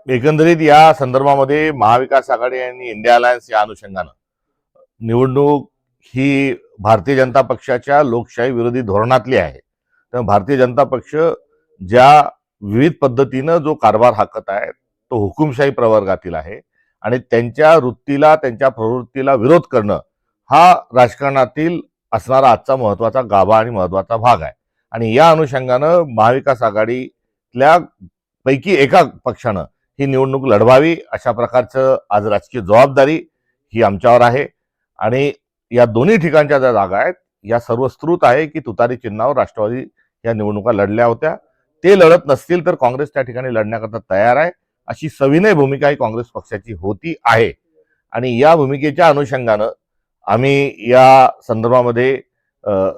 एकंदरीत या संदर्भामध्ये महाविकास आघाडी आणि इंडिया अलायन्स या अनुषंगानं निवडणूक ही भारतीय जनता पक्षाच्या लोकशाही विरोधी धोरणातली आहे. तर भारतीय जनता पक्ष ज्या विविध पद्धतीनं जो कारभार हाकत आहे तो हुकुमशाही प्रवर्गातील आहे आणि त्यांच्या वृत्तीला त्यांच्या प्रवृत्तीला विरोध करणं हा राजकारणातील असणारा आजचा महत्वाचा गाभा आणि महत्वाचा भाग आहे. आणि या अनुषंगानं महाविकास आघाडीतल्या पैकी एका पक्षानं ही निवडणूक लढवावी अशा प्रकारचं आज राजकीय जबाबदारी ही आमच्यावर आहे. आणि या दोन्ही ठिकाणच्या ज्या जागा आहेत या सर्वस्कृत आहे की तुतारी चिन्हावर राष्ट्रवादी या निवडणुका लढल्या होत्या. ते लढत नसतील तर काँग्रेस त्या ठिकाणी लढण्याकरता तयार आहे अशी सविनय भूमिका ही काँग्रेस पक्षाची होती आहे. आणि या भूमिकेच्या अनुषंगानं आम्ही या संदर्भामध्ये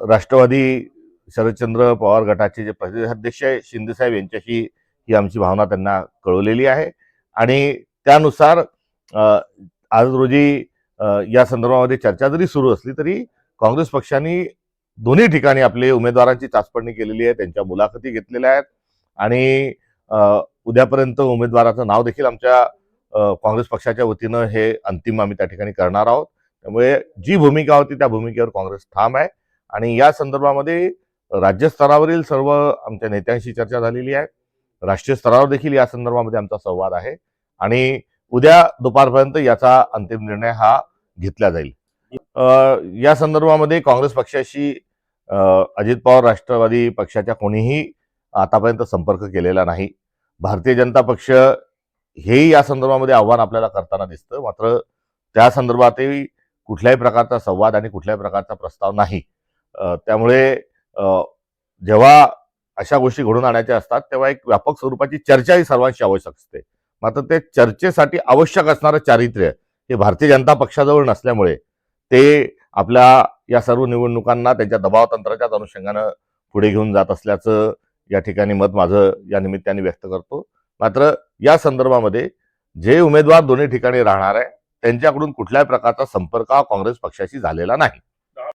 राष्ट्रवादी शरदचंद्र पवार गटाचे जे प्रदेशाध्यक्ष आहे शिंदेसाहेब यांच्याशी ही आमची भावना त्यांना कळवलेली आहे. आणि त्यानुसार आज रोजी या संदर्भामध्ये चर्चा जरी सुरू असली तरी काँग्रेस पक्षाने दोन्ही ठिकाणी आपले उमेदवारांची चाचपणी केलेली आहे, त्यांच्या मुलाखती घेतलेल्या आहेत आणि उद्यापर्यंत उमेदवाराचं नाव देखील आमच्या काँग्रेस पक्षाच्या वतीनं हे अंतिम आम्ही त्या ठिकाणी करणार आहोत. त्यामुळे जी भूमिका होती त्या भूमिकेवर काँग्रेस ठाम आहे. आणि या संदर्भामध्ये राज्यस्तरावरील सर्व आमच्या नेत्यांशी चर्चा झालेली आहे. राष्ट्रीय स्तरावर देखील या संदर्भामध्ये आमचा संवाद आहे आणि उद्या दुपारपर्यंत याचा अंतिम निर्णय हा घेतला जाईल. या संदर्भामध्ये काँग्रेस पक्षाशी अजित पवार राष्ट्रवादी पक्षाच्या कोणीही आतापर्यंत संपर्क केलेला नाही. भारतीय जनता पक्ष हेही या संदर्भामध्ये आव्हान आपल्याला करताना दिसतं, मात्र त्या संदर्भातही कुठल्याही प्रकारचा संवाद आणि कुठल्याही प्रकारचा प्रस्ताव नाही. त्यामुळे जेव्हा अशा गोष्टी घडून आणायच्या असतात तेव्हा एक व्यापक स्वरूपाची चर्चा ही सर्वांशी आवश्यक असते. मात्र ते चर्चेसाठी आवश्यक असणारं चारित्र्य हे भारतीय जनता पक्षाजवळ नसल्यामुळे ते आपल्या या सर्व निवडणुकांना त्यांच्या दबाव तंत्राच्याच अनुषंगानं पुढे घेऊन जात असल्याचं या ठिकाणी मत माझं या निमित्ताने व्यक्त करतो. मात्र या संदर्भामध्ये जे उमेदवार दोन्ही ठिकाणी राहणार आहे त्यांच्याकडून कुठल्याही प्रकारचा संपर्क हा काँग्रेस पक्षाशी झालेला नाही.